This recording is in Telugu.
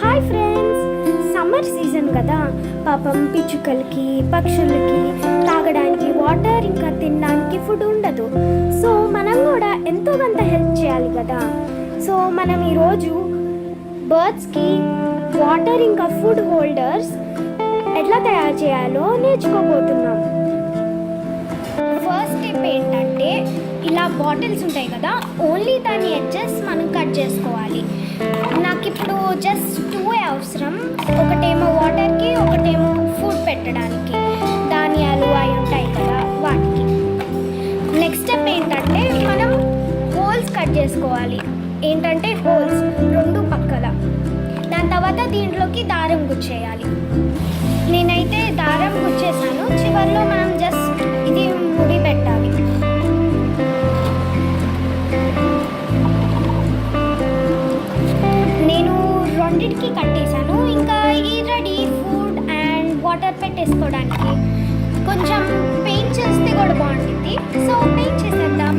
హాయ్ ఫ్రెండ్స్, సమ్మర్ సీజన్ కదా. పాపం పిచ్చుకలకి పక్షులకి తాగడానికి వాటర్ ఇంకా తినడానికి ఫుడ్ ఉండదు. సో మనం కూడా ఎంతో కొంత హెల్ప్ చేయాలి కదా. సో మనం ఈరోజు బర్డ్స్కి వాటర్ ఇంకా ఫుడ్ హోల్డర్స్ ఎట్లా తయారు చేయాలో నేర్చుకోబోతున్నాం. ఫస్ట్ స్టెప్ ఏంటంటే, ఇలా బాటిల్స్ ఉంటాయి కదా, ఓన్లీ దాని ఎడ్జెస్ మనం కట్ చేసుకోవాలి. నాకు ఇప్పుడు జస్ట్ 2 అవసరం. ఒకటేమో వాటర్కి, ఒకటేమో ఫుడ్ పెట్టడానికి, ధాన్యాలు అవి ఉంటాయి కదా వాటికి. నెక్స్ట్ స్టెప్ ఏంటంటే, మనం హోల్స్ కట్ చేసుకోవాలి. ఏంటంటే హోల్స్ 2 పక్కల. దాని తర్వాత దీంట్లోకి దారం గుచ్చేయాలి. నేనైతే దారం గుచ్చేసాను. చివరిలో మనం జస్ట్ ఇది ముడి పెట్టాలి. నేను రెండింటికి కట్టేశాను. ఇంకా ఈ రెడీ ఫుడ్ అండ్ వాటర్ పెట్టేసుకోవడానికి. కొంచెం పెయింట్ చేస్తే కూడా బాగుంటుంది. సో పెయింట్ చేసేద్దాం.